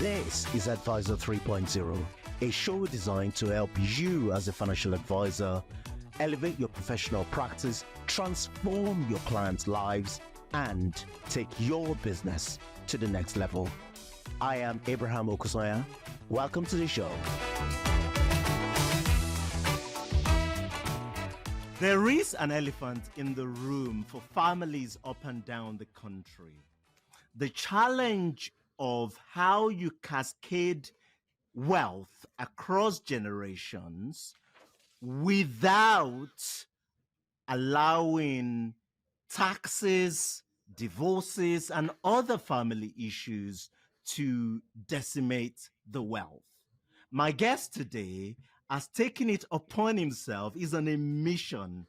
This is Advisor 3.0, a show designed to help you as a financial advisor elevate your professional practice, transform your clients' lives, and take your business to the next level. I am Abraham Okusoya. Welcome to the show. There is an elephant in the room for families up and down the country. The challenge of how you cascade wealth across generations without allowing taxes, divorces, and other family issues to decimate the wealth. My guest today has taken it upon himself, is on a mission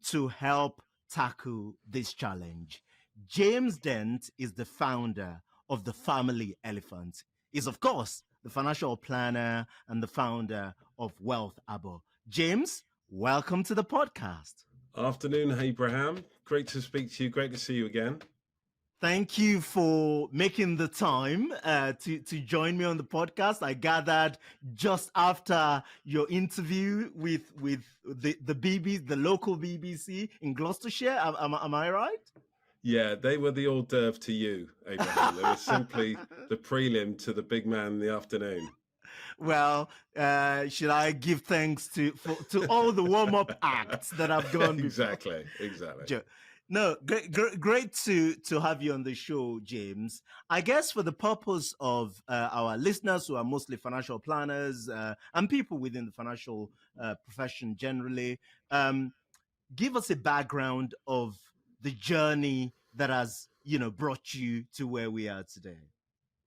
to help tackle this challenge. James Dent is the founder of the Family Elephant. Is of course the financial planner and the founder of Wealth Abo. James, welcome to the podcast. Afternoon, Abraham. Great to speak to you. Great to see you again. Thank you for making the time to join me on the podcast. I gathered just after your interview with the local BBC in Gloucestershire. Am I right? Yeah, they were the hors d'oeuvre to you, Abraham. They were simply the prelim to the big man in the afternoon. Well, should I give thanks to all the warm-up acts that I've gone before? Exactly. No, great to have you on the show, James. I guess for the purpose of our listeners who are mostly financial planners and people within the financial profession generally, give us a background of the journey that has, brought you to where we are today.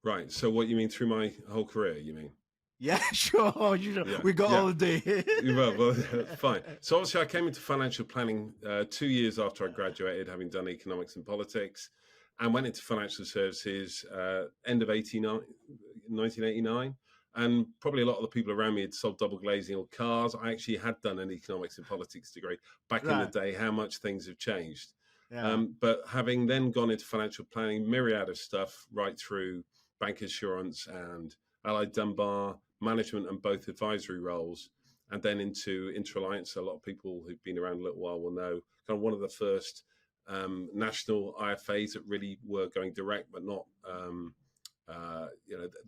Right. So what you mean through my whole career, you mean? Yeah, sure. Yeah, we got all day. well, fine. So obviously I came into financial planning 2 years after I graduated, having done economics and politics, and went into financial services end of 1989. And probably a lot of the people around me had sold double glazing or cars. I actually had done an economics and politics degree back in the day, how much things have changed. Yeah. But having then gone into financial planning, myriad of stuff, right through bank insurance and Allied Dunbar, management and both advisory roles, and then into Interalliance. A lot of people who've been around a little while will know, kind of one of the first national IFAs that really were going direct, but not,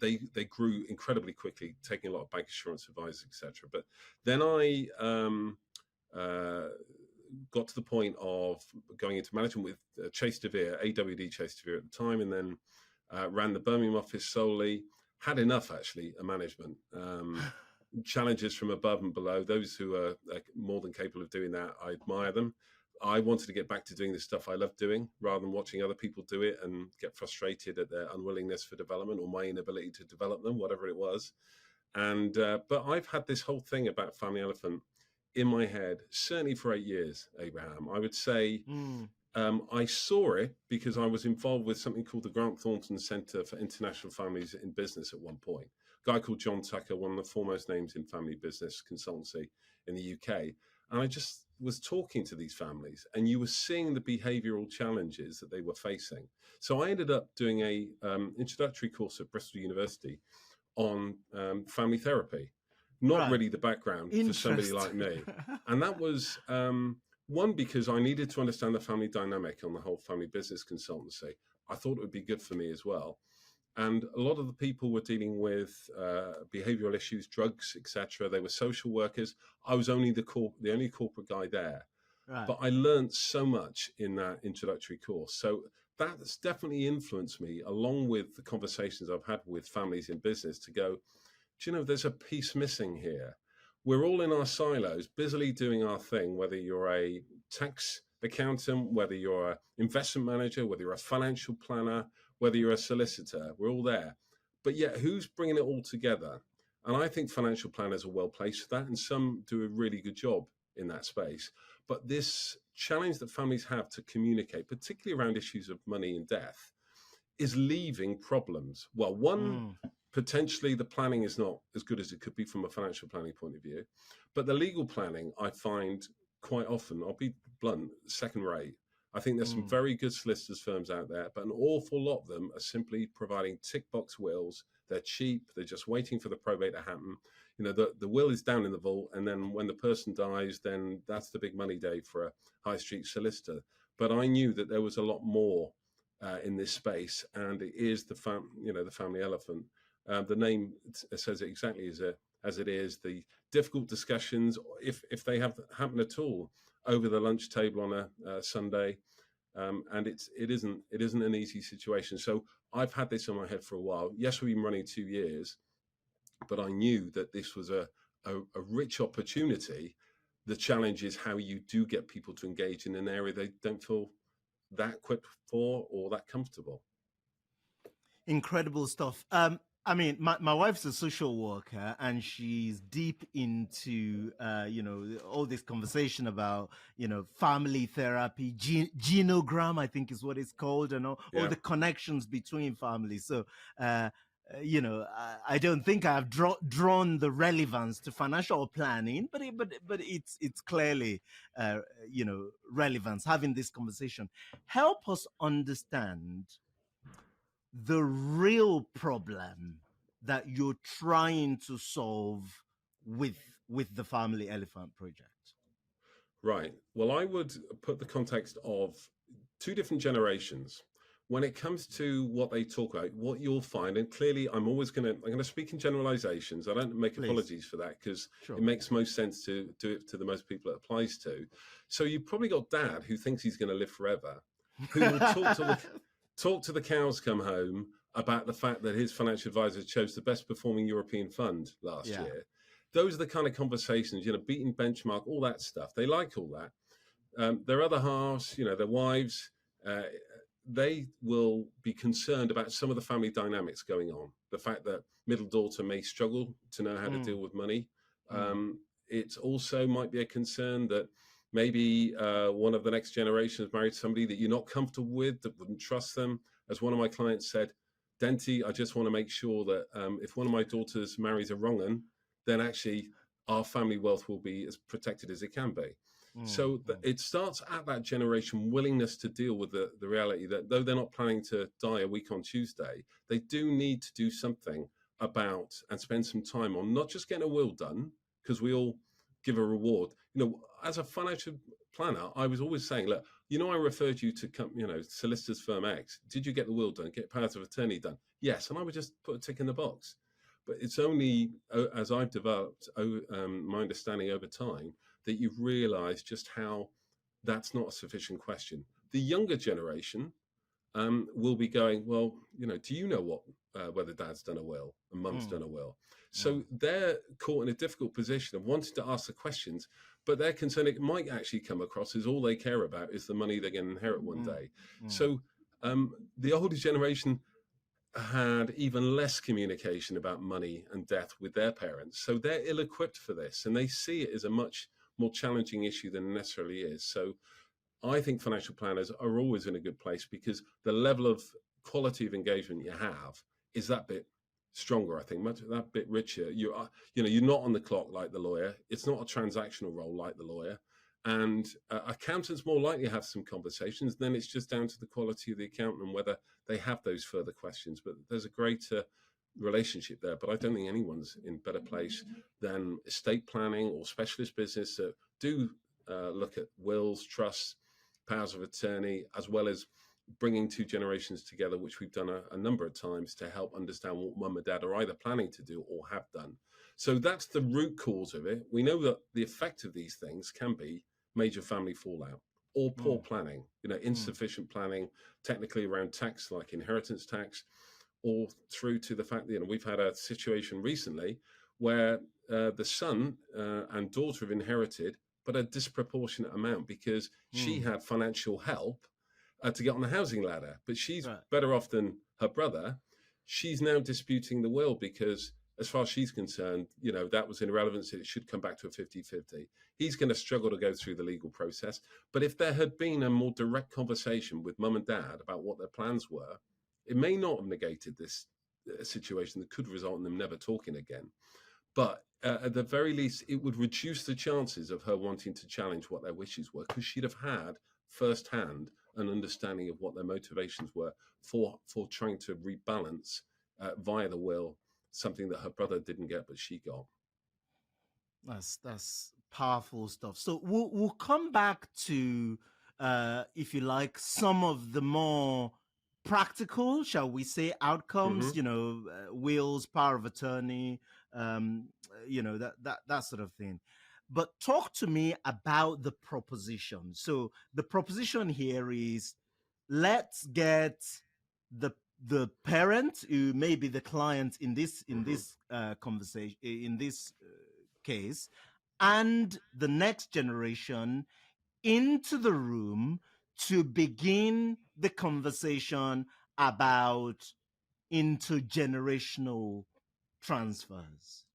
they grew incredibly quickly, taking a lot of bank insurance advisors, etc. But then I got to the point of going into management with Chase de Vere, AWD Chase de Vere at the time, and then ran the Birmingham office solely. Had enough, actually, of management. Challenges from above and below. Those who are more than capable of doing that, I admire them. I wanted to get back to doing the stuff I love doing rather than watching other people do it and get frustrated at their unwillingness for development or my inability to develop them, whatever it was. And but I've had this whole thing about Family Elephant in my head, certainly for 8 years, Abraham. I would say... I saw it because I was involved with something called the Grant Thornton Centre for International Families in Business at one point. A guy called John Tucker, one of the foremost names in family business consultancy in the UK. And I just was talking to these families and you were seeing the behavioural challenges that they were facing. So I ended up doing a introductory course at Bristol University on family therapy. Not really the background for somebody like me. And that was... one, because I needed to understand the family dynamic on the whole family business consultancy. I thought it would be good for me as well. And a lot of the people were dealing with behavioral issues, drugs, etc. They were social workers. I was only the only corporate guy there. Right. But I learned so much in that introductory course. So that's definitely influenced me, along with the conversations I've had with families in business, to go, do you know, there's a piece missing here. We're all in our silos, busily doing our thing, whether you're a tax accountant, whether you're an investment manager, whether you're a financial planner, whether you're a solicitor, we're all there. But yet, who's bringing it all together? And I think financial planners are well placed for that, and some do a really good job in that space. But this challenge that families have to communicate, particularly around issues of money and death, is leaving problems. Well, potentially the planning is not as good as it could be from a financial planning point of view. But the legal planning, I find quite often, I'll be blunt, second rate. I think there's some mm. very good solicitors firms out there, but an awful lot of them are simply providing tick box wills. They're cheap. They're just waiting for the probate to happen. The will is down in the vault, and then when the person dies, then that's the big money day for a high street solicitor. But I knew that there was a lot more in this space, and it is the the family elephant. The name says it exactly as it is. The difficult discussions, if they happen at all, over the lunch table on a Sunday, and it isn't an easy situation. So I've had this in my head for a while. Yes, we've been running 2 years, but I knew that this was a rich opportunity. The challenge is how you do get people to engage in an area they don't feel that equipped for or that comfortable. Incredible stuff. I mean, my wife's a social worker, and she's deep into all this conversation about family therapy, genogram, I think is what it's called, and all Yeah. the connections between families. So I don't think I've drawn the relevance to financial planning, but it's clearly relevance having this conversation. Help us understand the real problem that you're trying to solve with the family elephant project. Right. Well, I would put the context of two different generations. When it comes to what they talk about, what you'll find, and clearly I'm going to speak in generalizations. I don't make Please. apologies for that because Sure. it makes most sense to do it to the most people it applies to. So you've probably got dad who thinks he's going to live forever, who will talk to the cows come home about the fact that his financial advisor chose the best performing European fund last Yeah. year. Those are the kind of conversations, beating benchmark, all that stuff. They like all that. Their other halves, their wives, they will be concerned about some of the family dynamics going on. The fact that middle daughter may struggle to know how to deal with money. It also might be a concern that maybe one of the next generation has married somebody that you're not comfortable with, that wouldn't trust them. As one of my clients said, Denti, I just want to make sure that if one of my daughters marries a wrong un, then actually our family wealth will be as protected as it can be. So it starts at that generation willingness to deal with the reality that though they're not planning to die a week on Tuesday, they do need to do something about and spend some time on not just getting a will done, because we all give a reward. As a financial planner, I was always saying, look, I referred you to, solicitors firm X. Did you get the will done? Get powers of attorney done? Yes. And I would just put a tick in the box. But it's only as I've developed my understanding over time that you've realized just how that's not a sufficient question. The younger generation will be going, well, do you know whether dad's done a will and mum's done a will? So they're caught in a difficult position of wanting to ask the questions, but they're concerned it might actually come across as all they care about is the money they're going to inherit one day. So the older generation had even less communication about money and death with their parents. So they're ill-equipped for this, and they see it as a much more challenging issue than it necessarily is. So I think financial planners are always in a good place because the level of quality of engagement you have is that bit stronger. I think that bit richer. You're not on the clock like the lawyer. It's not a transactional role like the lawyer. And accountants more likely to have some conversations. Then it's just down to the quality of the accountant and whether they have those further questions. But there's a greater relationship there. But I don't think anyone's in better place than estate planning or specialist business that do look at wills, trusts, powers of attorney, as well as bringing two generations together, which we've done a number of times to help understand what mum and dad are either planning to do or have done. So that's the root cause of it. We know that the effect of these things can be major family fallout or poor planning, insufficient planning, technically around tax, like inheritance tax, or through to the fact that, we've had a situation recently where the son and daughter have inherited, but a disproportionate amount because she had financial help to get on the housing ladder, but she's better off than her brother. She's now disputing the will because as far as she's concerned, that was irrelevant. So it should come back to a 50-50. He's going to struggle to go through the legal process. But if there had been a more direct conversation with mum and dad about what their plans were, it may not have negated this situation that could result in them never talking again. But at the very least, it would reduce the chances of her wanting to challenge what their wishes were because she'd have had firsthand an understanding of what their motivations were for trying to rebalance via the will something that her brother didn't get but she got. That's powerful stuff. So we'll come back to, if you like, some of the more practical, shall we say, outcomes. Hmm. Wills, power of attorney, that sort of thing. But talk to me about the proposition. So the proposition here is, let's get the the parent, who may be the client in this Hmm. conversation, in this case, and the next generation into the room to begin the conversation about intergenerational transfers.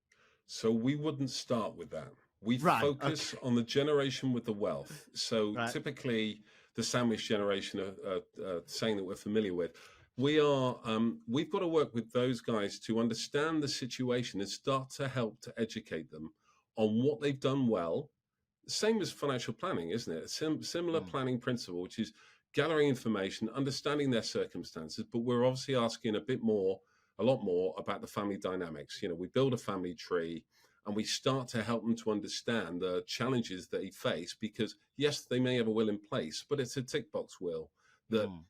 So we wouldn't start with that. We Right. Okay. focus on the generation with the wealth. So Right. typically, the sandwich generation are saying that we're familiar with. We've got to work with those guys to understand the situation and start to help to educate them on what they've done well. Same as financial planning, isn't it? Similar Mm, planning principle, which is gathering information, understanding their circumstances, but we're obviously asking a lot more about the family dynamics. We build a family tree and we start to help them to understand the challenges that they face because yes, they may have a will in place, but it's a tick box will that mm,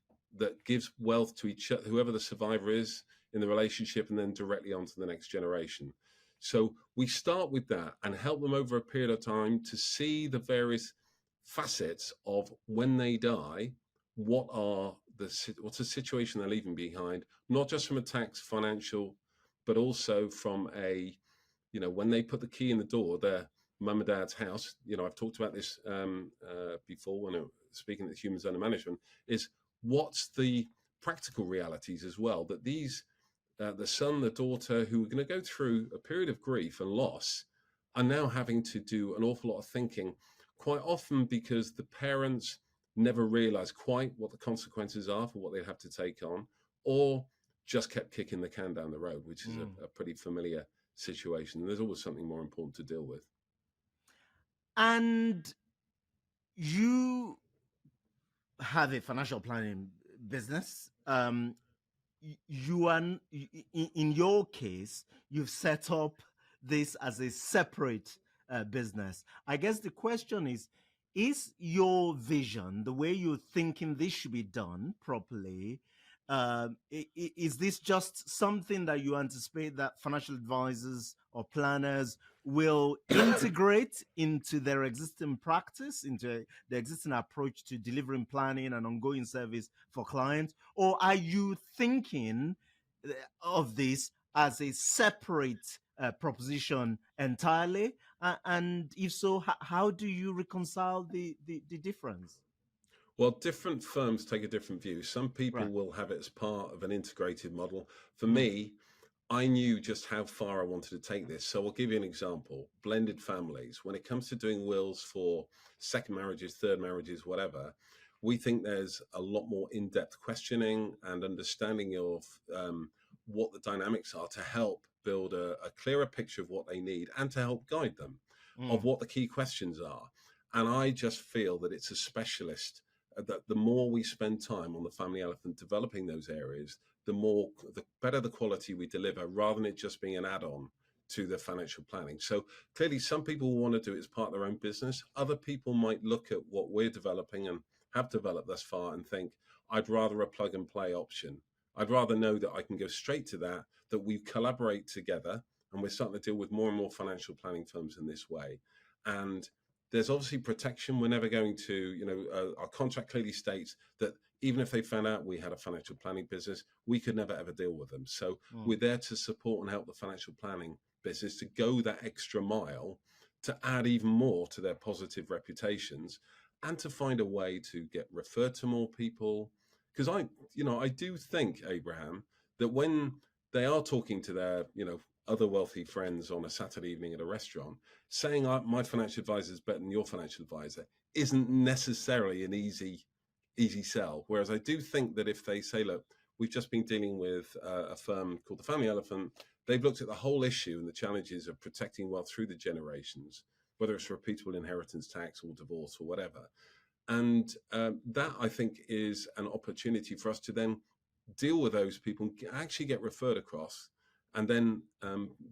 gives wealth to each whoever the survivor is in the relationship and then directly onto the next generation. So we start with that and help them over a period of time to see the various facets of when they die, what's the situation they're leaving behind, not just from a tax, financial, but also from a, when they put the key in the door, their mum and dad's house. I've talked about this before when I'm speaking at the Human Zone of Management. Is what's the practical realities as well that these the son, the daughter, who are going to go through a period of grief and loss, are now having to do an awful lot of thinking, quite often because the parents never realized quite what the consequences are for what they have to take on, or just kept kicking the can down the road, which is mm. a pretty familiar situation. And there's always something more important to deal with. And you have a financial planning business. You are, in your case, you've set up this as a separate business. I guess the question is your vision, the way you're thinking this should be done properly, is this just something that you anticipate that financial advisors or planners will integrate into their existing practice, into the existing approach to delivering planning and ongoing service for clients? Or are you thinking of this as a separate proposition entirely? And if so, how do you reconcile the difference? Well, different firms take a different view. Some people Right. will have it as part of an integrated model. For Mm, me, I knew just how far I wanted to take this. So I'll give you an example. Blended families. When it comes to doing wills for second marriages, third marriages, whatever, we think there's a lot more in-depth questioning and understanding of what the dynamics are to help build a clearer picture of what they need and to help guide them of mm, what the key questions are. And I just feel that it's a specialist that the more we spend time on the family elephant developing those areas, the better the quality we deliver, rather than it just being an add-on to the financial planning. So clearly, some people will want to do it as part of their own business. Other people might look at what we're developing and have developed thus far and think, I'd rather a plug and play option. I'd rather know that I can go straight to that, that we collaborate together, and we're starting to deal with more and more financial planning firms in this way. And there's obviously protection. We're never going to, our contract clearly states that even if they found out we had a financial planning business, we could never ever deal with them. So mm, we're there to support and help the financial planning business to go that extra mile to add even more to their positive reputations and to find a way to get referred to more people. Because I do think, Abraham, that when they are talking to their, other wealthy friends on a Saturday evening at a restaurant, saying my financial advisor is better than your financial advisor isn't necessarily an easy sell. Whereas I do think that if they say, look, we've just been dealing with a firm called the Family Elephant, they've looked at the whole issue and the challenges of protecting wealth through the generations, whether it's repeatable inheritance tax or divorce or whatever. And that, I think, is an opportunity for us to then deal with those people and actually get referred across, and then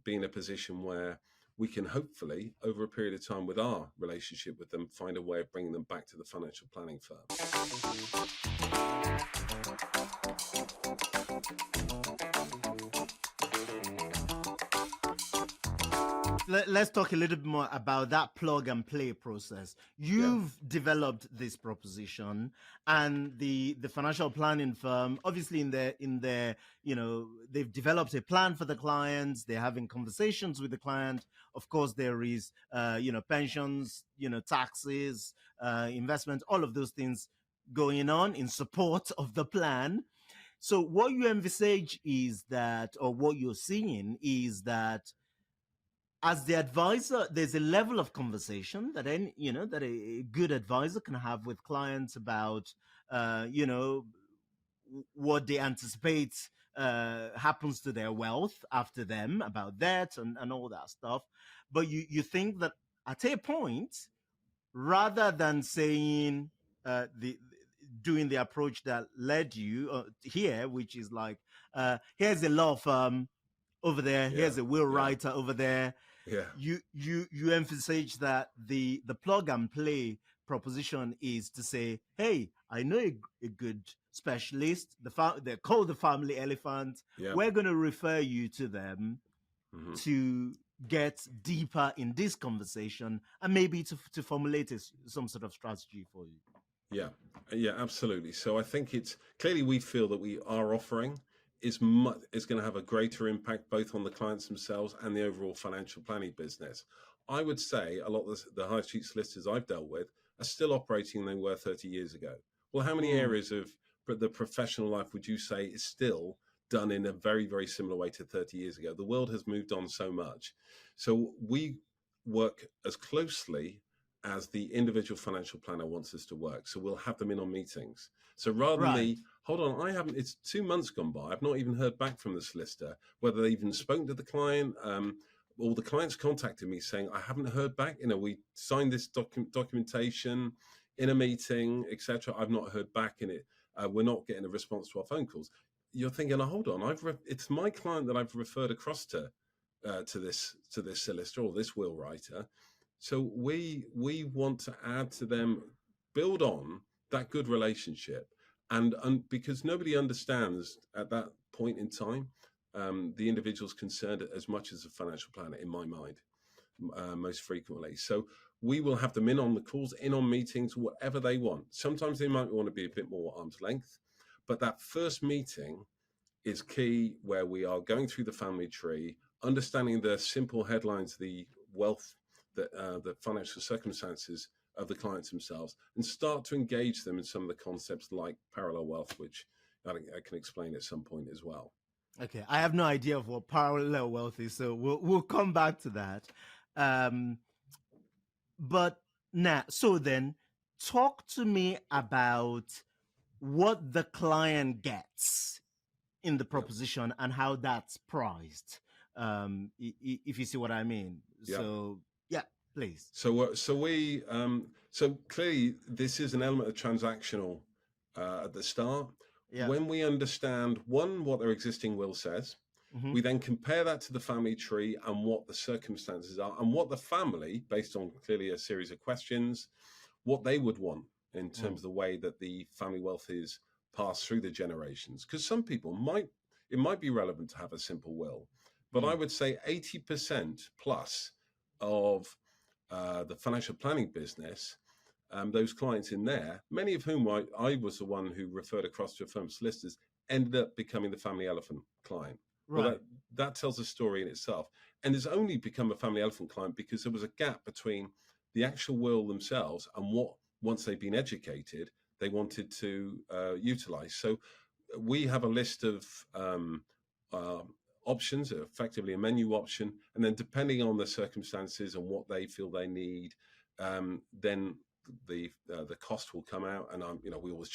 be in a position where we can hopefully, over a period of time with our relationship with them, find a way of bringing them back to the financial planning firm. Let's talk a little bit more about that plug and play process. Yeah. You've developed this proposition, and the financial planning firm, obviously in their they've developed a plan for the clients. They're having conversations with the client. Of course, there is pensions, taxes, investments, all of those things going on in support of the plan. So what you envisage is that, or what you're seeing is that, as the advisor, there's a level of conversation that that a good advisor can have with clients about what they anticipate happens to their wealth after them, about that and all that stuff. But you think that at a point, rather than saying the doing the approach that led you here, which is like, here's a law firm over there, Yeah. here's a will Yeah. writer over there. Yeah. You emphasize that the plug and play proposition is to say, hey, I know a good specialist. They're called the family elephant. Yeah. We're going to refer you to them Mm-hmm. to get deeper in this conversation, and maybe to formulate some sort of strategy for you. Yeah, yeah, absolutely. So I think it's clearly we feel that we are offering is going to have a greater impact both on the clients themselves and the overall financial planning business. I would say a lot of the high street solicitors I've dealt with are still operating than they were 30 years ago. Well, how many Mm, areas of the professional life would you say is still done in a very, very similar way to 30 years ago? The world has moved on so much. So we work as closely as the individual financial planner wants us to work. So we'll have them in on meetings. So rather than right. me, hold on, it's 2 months gone by. I've not even heard back from the solicitor, whether they've even spoken to the client. Or the client's contacted me saying, I haven't heard back. We signed this documentation in a meeting, etc. I've not heard back in it. We're not getting a response to our phone calls. You're thinking, oh, hold on, it's my client that I've referred across to this solicitor or this will writer. So we want to add to them, build on that good relationship, and because nobody understands at that point in time the individual's concerned as much as a financial planner, in my mind, most frequently. So we will have them in on the calls, in on meetings, whatever they want. Sometimes they might want to be a bit more arm's length, but that first meeting is key, where we are going through the family tree, understanding the simple headlines, the wealth, the financial circumstances of the clients themselves, and start to engage them in some of the concepts like parallel wealth, which I can explain at some point as well. Okay, I have no idea of what parallel wealth is, so we'll come back to that. Um, but now, so then, talk to me about what the client gets in the Yep. proposition and how that's priced. If you see what I mean. Yep. So yeah, please. So clearly this is an element of transactional at the start. Yeah. When we understand what their existing will says, Mm-hmm. we then compare that to the family tree and what the circumstances are, and what the family, based on clearly a series of questions, what they would want in terms of the way that the family wealth is passed through the generations. Because some people it might be relevant to have a simple will, but I would say 80% plus of the financial planning business, those clients in there, many of whom I was the one who referred across to a firm of solicitors, ended up becoming the family elephant client. Right. Well, that tells a story in itself. And has only become a family elephant client because there was a gap between the actual will themselves and what, once they've been educated, they wanted to utilize. So we have a list of options, effectively a menu option, and then depending on the circumstances and what they feel they need, then the cost will come out. And we always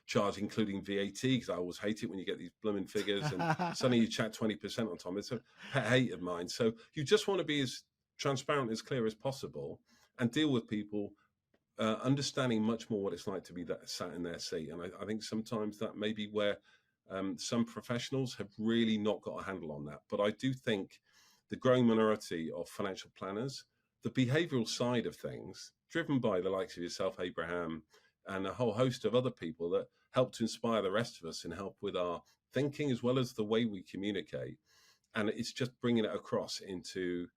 charge including VAT, because I always hate it when you get these blooming figures and suddenly you chat 20% on top. It's a pet hate of mine. So you just want to be as transparent, as clear as possible, and deal with people understanding much more what it's like to be that sat in their seat. And I think sometimes that may be where some professionals have really not got a handle on that. But I do think the growing minority of financial planners, the behavioral side of things, driven by the likes of yourself, Abraham, and a whole host of other people that help to inspire the rest of us and help with our thinking as well as the way we communicate. And it's just bringing it across into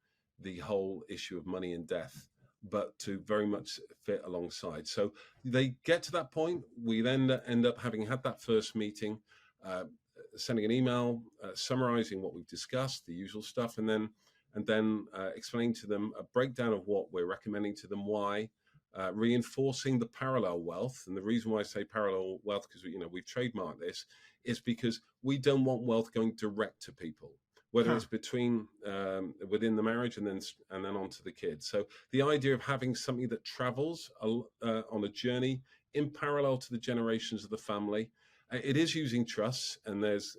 the whole issue of money and death, but to very much fit alongside. So they get to that point. We then end up having had that first meeting, sending an email, summarizing what we've discussed, the usual stuff, and then explaining to them a breakdown of what we're recommending to them, why, reinforcing the parallel wealth. And the reason why I say parallel wealth, because we've trademarked this, is because we don't want wealth going direct to people, whether it's between within the marriage and then onto the kids. So the idea of having something that travels on a journey in parallel to the generations of the family. It is using trusts, and there's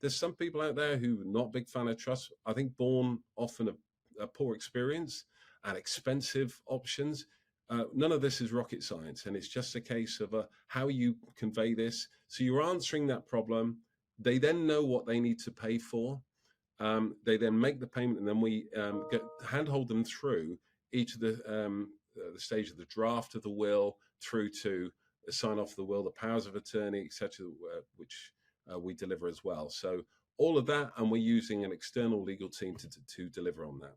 some people out there who are not a big fan of trusts. I think born often a poor experience and expensive options. None of this is rocket science, and it's just a case of how you convey this. So you're answering that problem. They then know what they need to pay for. They then make the payment, and then we handhold them through each of the stage of the draft of the will through to the sign off of the will, the powers of attorney, etc., which we deliver as well. So all of that, and we're using an external legal team to deliver on that.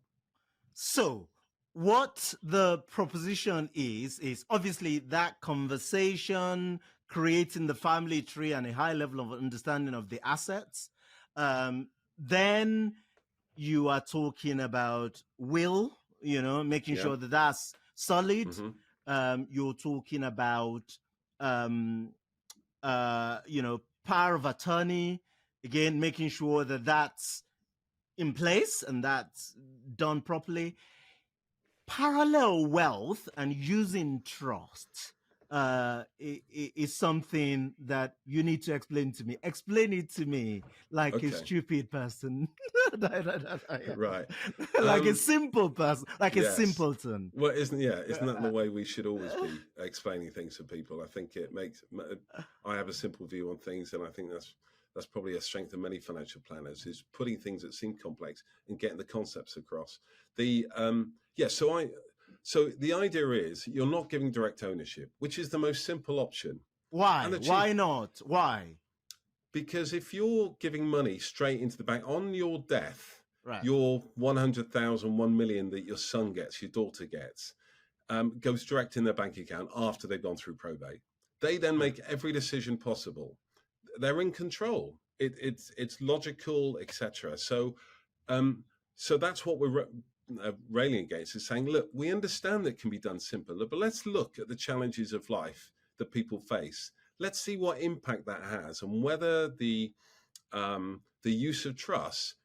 So what the proposition is obviously that conversation, creating the family tree and a high level of understanding of the assets. Then you are talking about will, making sure that that's solid. Mm-hmm. You're talking about, power of attorney, again, making sure that that's in place and that's done properly. Parallel wealth and using trust is something that you need to explain to me. Explain it to me like a stupid person. Right. Like a simple person, like a simpleton. Well, isn't that the way we should always be explaining things to people? I think I have a simple view on things, and I think that's probably a strength of many financial planners, is putting things that seem complex and getting the concepts across. So the idea is you're not giving direct ownership, which is the most simple option. Why? Why not? Why? Because if you're giving money straight into the bank on your death, right, your 100,000, 1 million that your son gets, your daughter gets, goes direct in their bank account after they've gone through probate. They then make every decision possible. They're in control. It's logical, etc. So that's what we're railing against, is saying, look, we understand that it can be done simpler, but let's look at the challenges of life that people face. Let's see what impact that has, and whether the use of trust,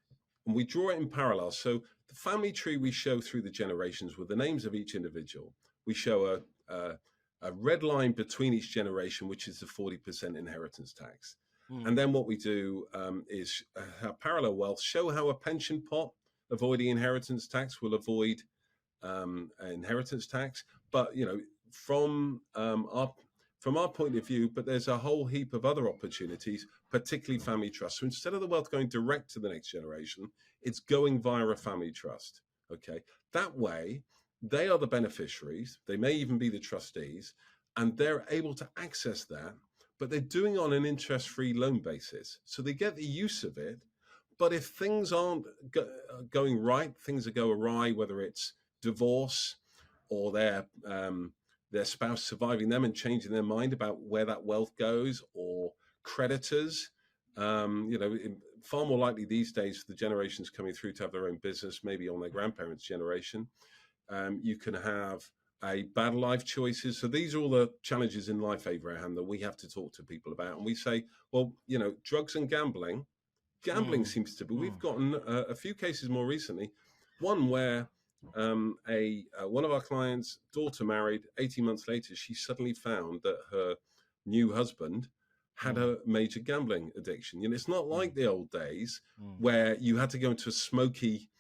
and we draw it in parallel. So the family tree we show through the generations with the names of each individual. We show a red line between each generation, which is the 40% inheritance tax. And then what we do is parallel wealth, show how a pension pot avoiding inheritance tax will avoid inheritance tax. But from our point of view, but there's a whole heap of other opportunities, particularly family trust. So instead of the wealth going direct to the next generation, it's going via a family trust. Okay, that way they are the beneficiaries. They may even be the trustees, and they're able to access that. But they're doing it on an interest-free loan basis, so they get the use of it. But if things aren't going right, things go awry, whether it's divorce or their spouse surviving them and changing their mind about where that wealth goes, or creditors, far more likely these days for the generations coming through to have their own business, maybe on their grandparents' generation. You can have a bad life choices. So these are all the challenges in life, Abraham, that we have to talk to people about. And we say, well, drugs and gambling seems to be, we've gotten a few cases more recently. One where one of our clients' daughter married, 18 months later, she suddenly found that her new husband had a major gambling addiction. It's not like the old days where you had to go into a smoky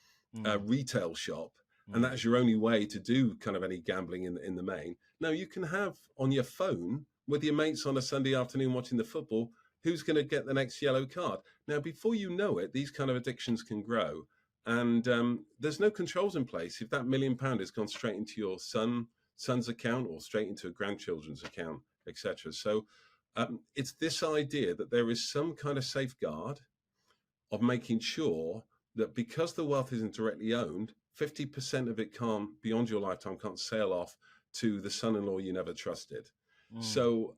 retail shop, and that's your only way to do kind of any gambling in the main. No, you can have on your phone with your mates on a Sunday afternoon watching the football, who's going to get the next yellow card. Now, before you know it, these kind of addictions can grow. And there's no controls in place. If that £1 million has gone straight into your son's account or straight into a grandchildren's account, etc. So it's this idea that there is some kind of safeguard of making sure that because the wealth isn't directly owned, 50% of it can't, beyond your lifetime, can't sail off to the son-in-law you never trusted. So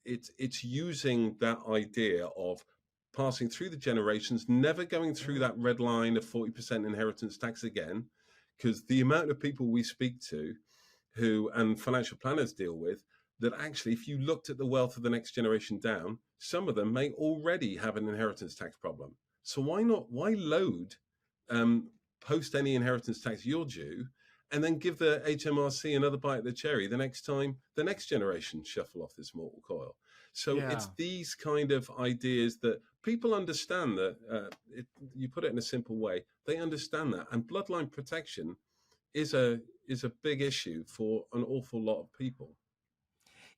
it's using that idea of passing through the generations, never going through that red line of 40% inheritance tax again, because the amount of people we speak to who and financial planners deal with, that actually, if you looked at the wealth of the next generation down, some of them may already have an inheritance tax problem. So why load post any inheritance tax you're due, and then give the HMRC another bite at the cherry the next time the next generation shuffle off this mortal coil? So it's these kind of ideas that people understand that you put it in a simple way, they understand that. And bloodline protection is a big issue for an awful lot of people.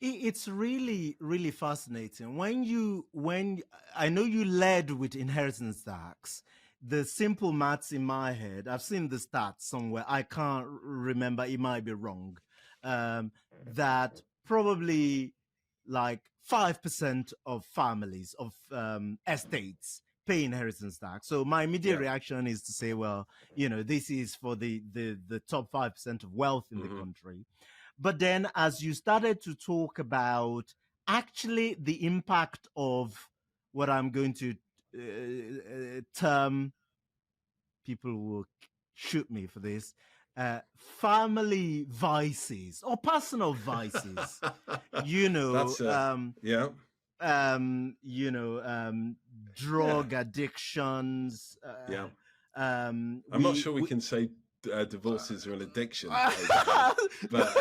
It's really, really fascinating. When I know you led with inheritance tax, the simple maths in my head, I've seen the stats somewhere, I can't remember, it might be wrong, that probably like 5% of families, of estates, pay inheritance tax. So my immediate reaction is to say, well, this is for the top 5% of wealth in the country. But then as you started to talk about actually the impact of what I'm going to term, people will shoot me for this, family vices or personal vices, drug addictions. I'm not sure we can say divorces are an addiction, but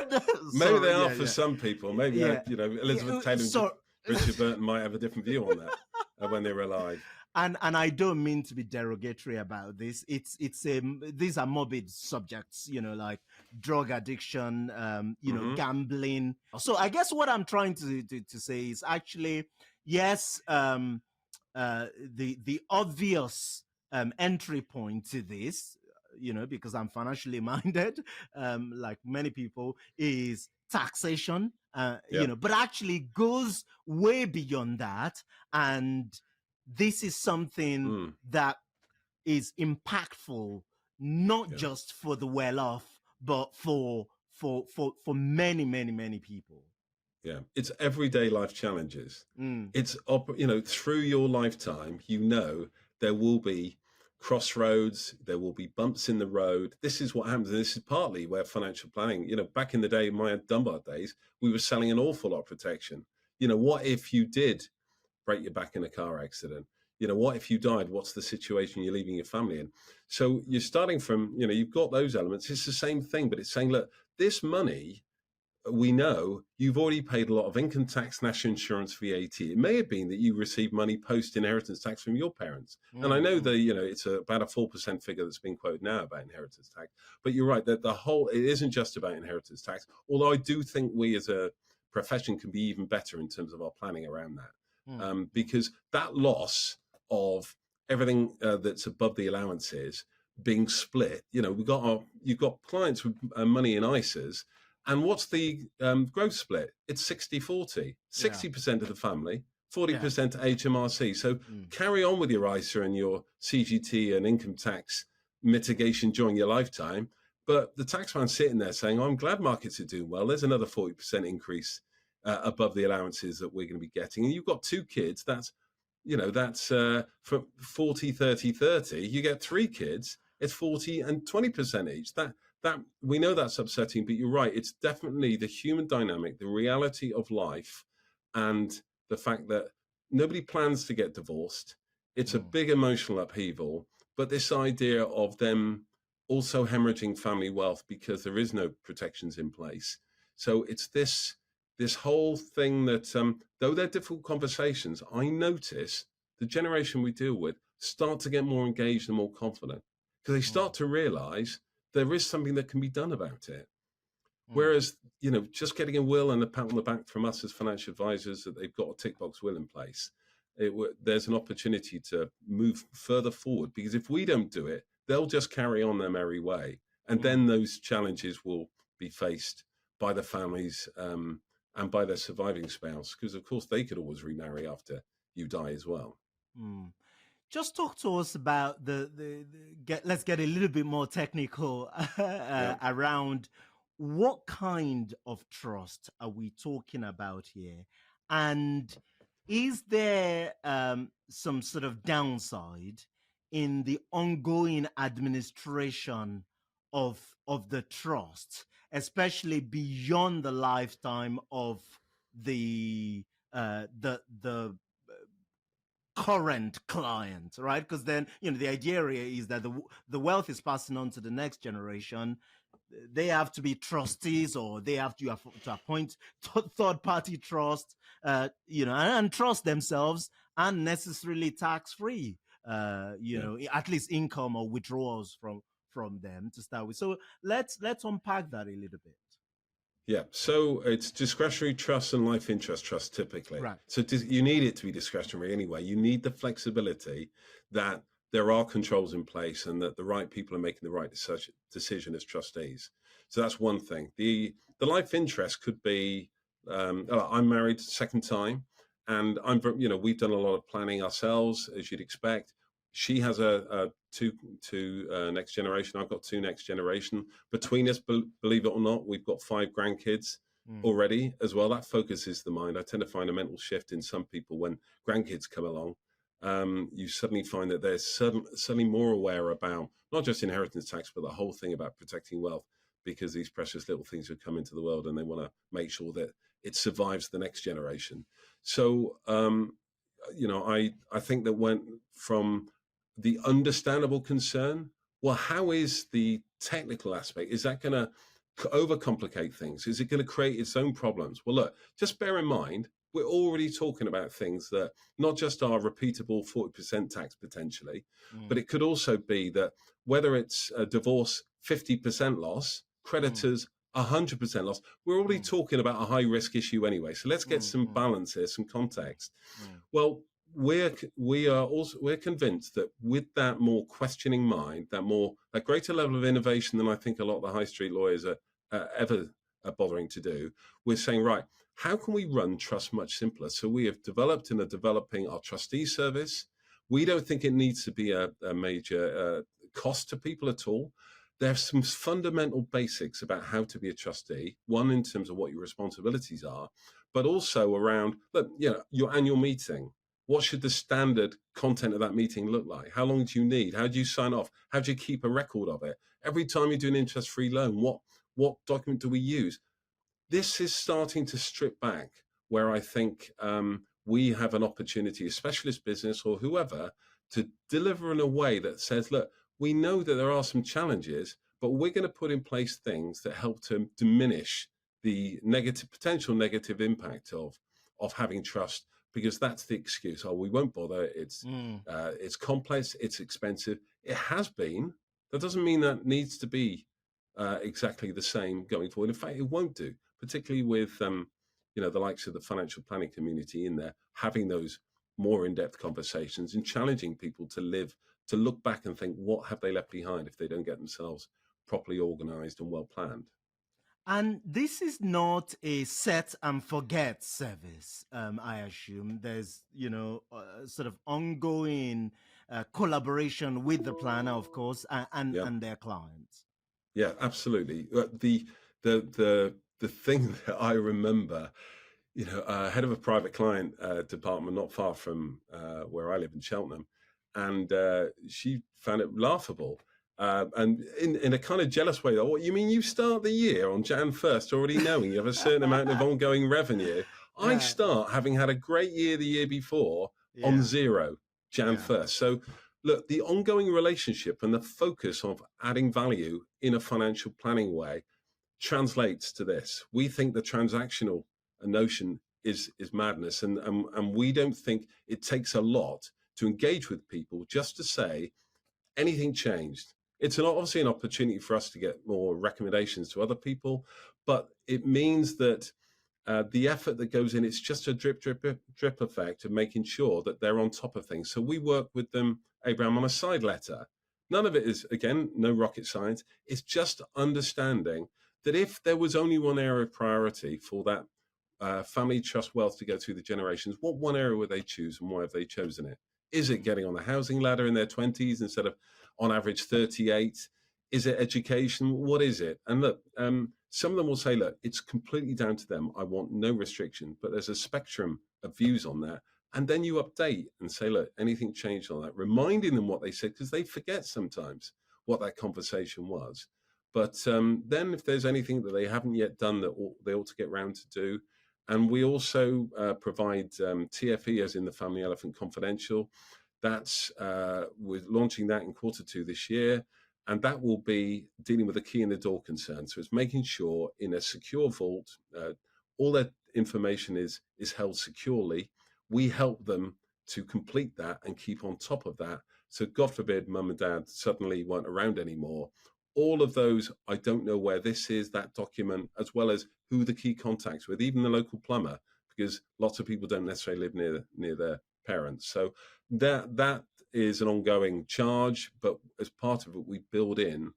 maybe they are for some people. Maybe Elizabeth Taylor and Richard Burton might have a different view on that when they were alive. And I don't mean to be derogatory about this. These are morbid subjects, like drug addiction, gambling. So I guess what I'm trying to say is actually, yes, the obvious entry point to this, because I'm financially minded, like many people, is taxation, but actually goes way beyond that. And this is something that is impactful, not just for the well-off, but for many, many, many people. Yeah, it's everyday life challenges. It's through your lifetime, there will be crossroads, there will be bumps in the road. This is what happens, and this is partly where financial planning, back in the day, my Dunbar days, we were selling an awful lot of protection. What if you did break your back in a car accident? What if you died? What's the situation you're leaving your family in? So you're starting from, you've got those elements. It's the same thing, but it's saying, look, this money, we know you've already paid a lot of income tax, national insurance, VAT. It may have been that you received money post inheritance tax from your parents. And I know that, it's about a 4% figure that's been quoted now about inheritance tax. But you're right, that it isn't just about inheritance tax. Although I do think we as a profession can be even better in terms of our planning around that. Because that loss of everything that's above the allowances being split, you've got clients with money in ISAs. And what's the growth split? It's 60-40. 60% of the family, 40% to HMRC. So carry on with your ISA and your CGT and income tax mitigation during your lifetime. But the taxman's sitting there saying, I'm glad markets are doing well. There's another 40% increase above the allowances that we're going to be getting. And you've got 2 kids. That's from 40, 30, 30. You get 3 kids. It's 40 and 20% each. That we know that's upsetting, but you're right. It's definitely the human dynamic, the reality of life, and the fact that nobody plans to get divorced. It's a big emotional upheaval, but this idea of them also hemorrhaging family wealth because there is no protections in place. So it's this whole thing that, though they're difficult conversations, I notice the generation we deal with start to get more engaged and more confident because they start to realize there is something that can be done about it. mm, Whereas, just getting a will and a pat on the back from us as financial advisors that they've got a tick box will in place, there's an opportunity to move further forward, because if we don't do it, they'll just carry on their merry way. And mm, then those challenges will be faced by the families, and by their surviving spouse, because of course they could always remarry after you die as well. mm. Just talk to us about let's get a little bit more technical Yeah. around what kind of trust are we talking about here, and is there some sort of downside in the ongoing administration of the trust, especially beyond the lifetime of the current client, right? Because then the idea is that the wealth is passing on to the next generation. They have to be trustees, or they have to appoint third party trust, and trust themselves, and necessarily tax free. Yeah. At least income or withdrawals from them to start with. So let's unpack that a little bit. Yeah, so it's discretionary trust and life interest trust typically. Right. So you need it to be discretionary anyway. You need the flexibility that there are controls in place and that the right people are making the right decision as trustees. So that's one thing. The life interest could be, I'm married second time, and we've done a lot of planning ourselves, as you'd expect. She has a two next generation. I've got two next generation. Between us, believe it or not, we've got 5 grandkids Mm, already as well. That focuses the mind. I tend to find a mental shift in some people when grandkids come along. You suddenly find that they're suddenly more aware about not just inheritance tax, but the whole thing about protecting wealth, because these precious little things have come into the world and they want to make sure that it survives the next generation. So, I think that went from the understandable concern. Well, how is the technical aspect? Is that going to overcomplicate things? Is it going to create its own problems? Well, look, just bear in mind, we're already talking about things that not just are repeatable 40% tax potentially, but mm, it could also be that whether it's a divorce 50% loss, mm, creditors 100% loss, we're already mm, talking about a high risk issue anyway. So let's get mm, some mm, balance here, some context. mm, Well, we're convinced that with that more questioning mind, that greater level of innovation than I think a lot of the high street lawyers are ever bothering to do, we're saying, right, how can we run trust much simpler? So we have developed and are developing our trustee service. We don't think it needs to be a major cost to people at all. There's some fundamental basics about how to be a trustee. One, in terms of what your responsibilities are, but also around, look, your annual meeting. What should the standard content of that meeting look like? How long do you need? How do you sign off? How do you keep a record of it? Every time you do an interest-free loan, what document do we use? This is starting to strip back, where I think we have an opportunity, a specialist business or whoever, to deliver in a way that says, look, we know that there are some challenges, but we're going to put in place things that help to diminish the potential negative impact of having trust, because that's the excuse. Oh, we won't bother. mm. It's complex. It's expensive. It has been. That doesn't mean that needs to be exactly the same going forward. In fact, it won't do, particularly with the likes of the financial planning community in there, having those more in-depth conversations and challenging people to look back and think, what have they left behind if they don't get themselves properly organized and well planned? And this is not a set and forget service. I assume there's, sort of ongoing collaboration with the planner, of course, Yeah, and their clients. yeah, absolutely. The thing that I remember, head of a private client department not far from where I live in Cheltenham, and she found it laughable. And in a kind of jealous way, what you mean you start the year on Jan 1st already knowing you have a certain amount of ongoing revenue? I Yeah, start having had a great year the year before on yeah, 0 Jan yeah. 1st. So look, the ongoing relationship and the focus of adding value in a financial planning way translates to this. We think the transactional notion is madness, and we don't think it takes a lot to engage with people just to say anything changed. It's obviously an opportunity for us to get more recommendations to other people, but it means that the effort that goes in, it's just a drip effect of making sure that they're on top of things. So we work with them, Abraham, on a side letter. None of it is, again, no rocket science. It's just understanding that if there was only one area of priority for that family trust wealth to go through the generations, what one area would they choose and why have they chosen it? Is it getting on the housing ladder in their 20s instead of on average 38? Is it education? What is it? And look, some of them will say, look, it's completely down to them. I want no restriction, but there's a spectrum of views on that. And then you update and say, look, anything changed on that? Reminding them what they said, because they forget sometimes what that conversation was. But then if there's anything that they haven't yet done that they ought to get round to do. And we also provide TFE, as in the Family Elephant Confidential. That's we're launching that in Q2 this year. And that will be dealing with the key in the door concern. So it's making sure in a secure vault, all that information is held securely. We help them to complete that and keep on top of that. So God forbid mum and dad suddenly weren't around anymore. All of those, I don't know where this is, that document, as well as who the key contacts with, even the local plumber, because lots of people don't necessarily live near their parents. So that is an ongoing charge, but as part of it, we build in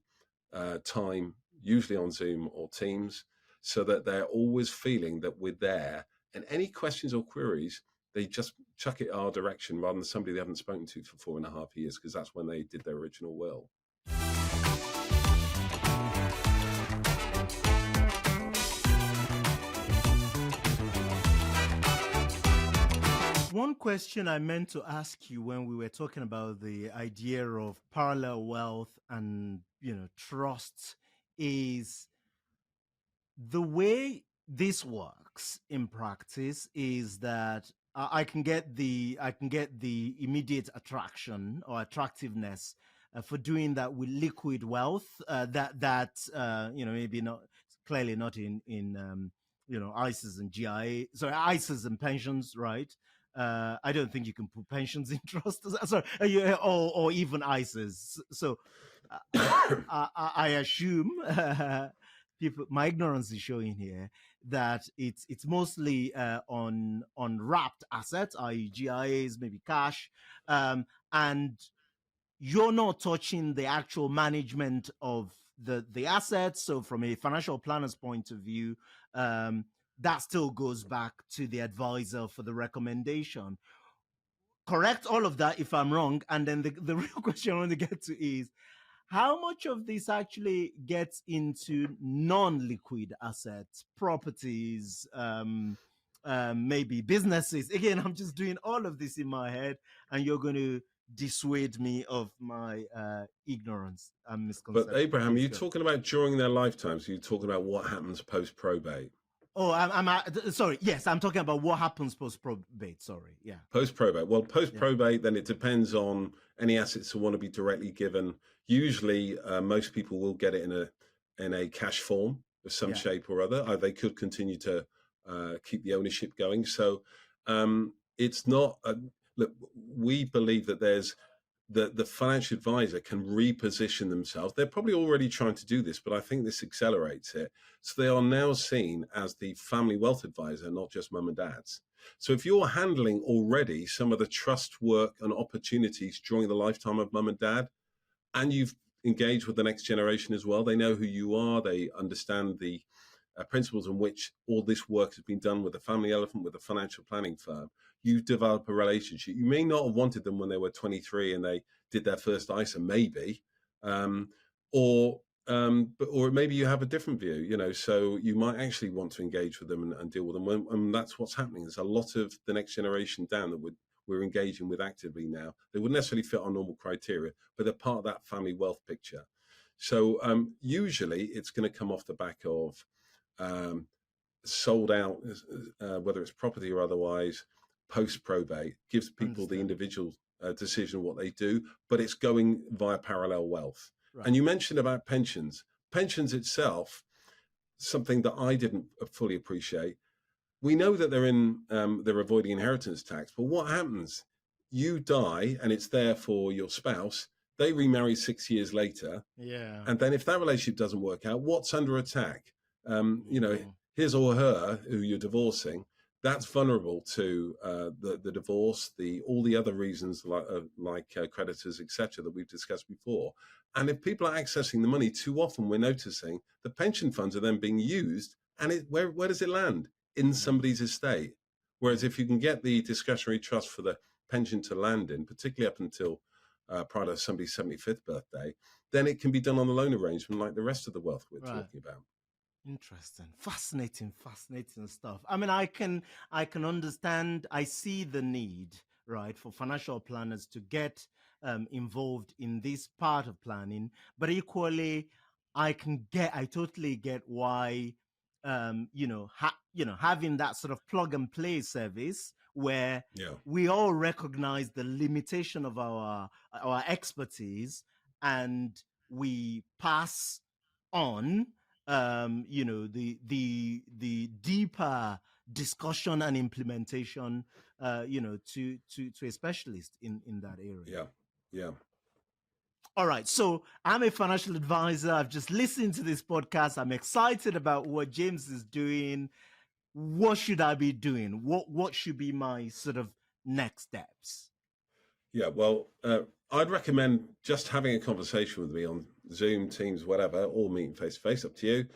time, usually on Zoom or Teams, so that they're always feeling that we're there. And any questions or queries, they just chuck it our direction rather than somebody they haven't spoken to for 4.5 years, because that's when they did their original will. One question I meant to ask you when we were talking about the idea of parallel wealth and, trusts is the way this works in practice is that I can get the immediate attraction or attractiveness for doing that with liquid wealth that maybe not clearly not in ISAs and GIA, sorry, ISAs and pensions, right? I don't think you can put pensions in trusts, sorry, or even ISAs. So I assume people, my ignorance is showing here that it's mostly on wrapped assets, i.e., GIAs, maybe cash, and you're not touching the actual management of the assets. So from a financial planner's point of view, that still goes back to the advisor for the recommendation. Correct all of that if I'm wrong. And then the real question I want to get to is, how much of this actually gets into non-liquid assets, properties, maybe businesses? Again, I'm just doing all of this in my head, and you're going to dissuade me of my ignorance and misconception. But Abraham, are you talking about during their lifetimes? Are you talking about what happens post-probate? Oh, I'm sorry. Yes, I'm talking about what happens post-probate. Sorry, yeah. Post-probate. Well, post-probate, then it depends on any assets that want to be directly given. Usually, most people will get it in a cash form of some shape or other. They could continue to keep the ownership going. So it's not. Look, we believe that there's the financial advisor can reposition themselves. They're probably already trying to do this, but I think this accelerates it. So they are now seen as the family wealth advisor, not just mum and dad's. So if you're handling already some of the trust work and opportunities during the lifetime of mum and dad, and you've engaged with the next generation as well, they know who you are, they understand the principles in which all this work has been done with the family elephant, with the financial planning firm, you develop a relationship. You may not have wanted them when they were 23 and they did their first ISA, maybe, or maybe you have a different view, so you might actually want to engage with them and deal with them. And that's what's happening. There's a lot of the next generation down that we're engaging with actively now. They wouldn't necessarily fit our normal criteria, but they're part of that family wealth picture. So usually it's going to come off the back of sold out, whether it's property or otherwise, post-probate, gives people the individual decision what they do, but it's going via parallel wealth. Right. And you mentioned about pensions. Pensions itself, something that I didn't fully appreciate. We know that they're avoiding inheritance tax, but what happens? You die and it's there for your spouse. they remarry 6 years later. Yeah. And then if that relationship doesn't work out, what's under attack? You know, Mm. his or her who you're divorcing, that's vulnerable to the divorce, all the other reasons like creditors, etc., that we've discussed before. And if people are accessing the money too often, we're noticing the pension funds are then being used, and where does it land? In somebody's estate. Whereas if you can get the discretionary trust for the pension to land in, particularly up until prior to somebody's 75th birthday, then it can be done on the loan arrangement like the rest of the wealth we're Right. talking about. Interesting. Fascinating stuff. I mean, I can understand, I see the need, right, for financial planners to get involved in this part of planning, but equally I totally get why having that sort of plug and play service where Yeah. we all recognize the limitation of our expertise, and we pass on the deeper discussion and implementation to a specialist in that area. Yeah. All right, so I'm a financial advisor. I've just listened to this podcast. I'm excited about what James is doing. What should I be doing? What should be my sort of next steps? Yeah, well, I'd recommend just having a conversation with me on Zoom, Teams, whatever, or meeting face to face, up to you.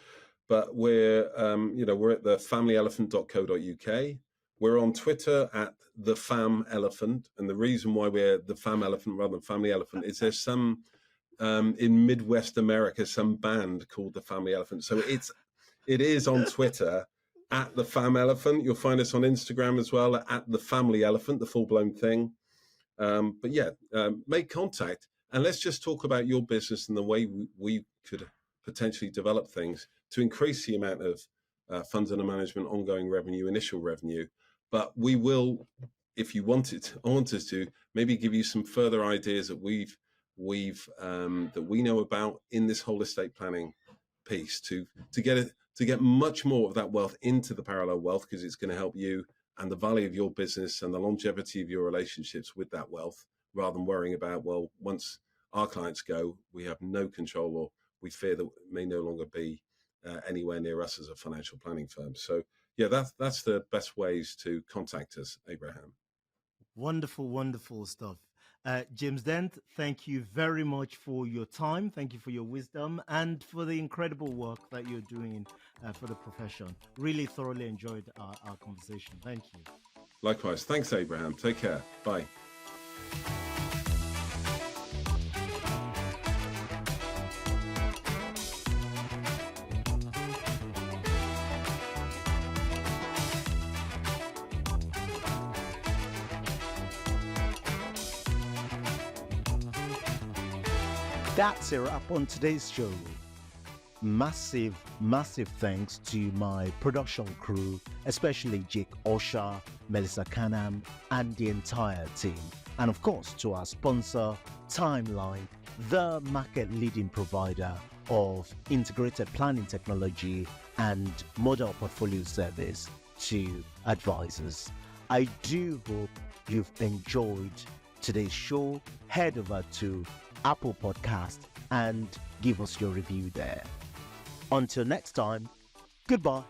But we're at the familyelephant.co.uk. We're on Twitter at the Fam Elephant, and the reason why we're the Fam Elephant rather than Family Elephant is there's some in Midwest America some band called the Family Elephant, so it is on Twitter at the Fam Elephant. You'll find us on Instagram as well at the Family Elephant, the full blown thing. But yeah, make contact and let's just talk about your business and the way we could potentially develop things to increase the amount of funds under management, ongoing revenue, initial revenue. But we will, if you want us to, maybe give you some further ideas that that we know about in this whole estate planning piece to get much more of that wealth into the parallel wealth, because it's going to help you and the value of your business and the longevity of your relationships with that wealth, rather than worrying about, well, once our clients go, we have no control, or we fear that it may no longer be anywhere near us as a financial planning firm. So yeah, that's the best ways to contact us, Abraham. Wonderful stuff. James Dent, thank you very much for your time. Thank you for your wisdom and for the incredible work that you're doing for the profession. Really thoroughly enjoyed our conversation. Thank you. Likewise. Thanks, Abraham. Take care. Bye. That's a wrap on today's show. Massive thanks to my production crew, especially Jake Osha, Melissa Canham, and the entire team. And of course, to our sponsor, Timeline, the market-leading provider of integrated planning technology and model portfolio service to advisors. I do hope you've enjoyed today's show. Head over to Apple Podcast and give us your review there. Until next time, goodbye.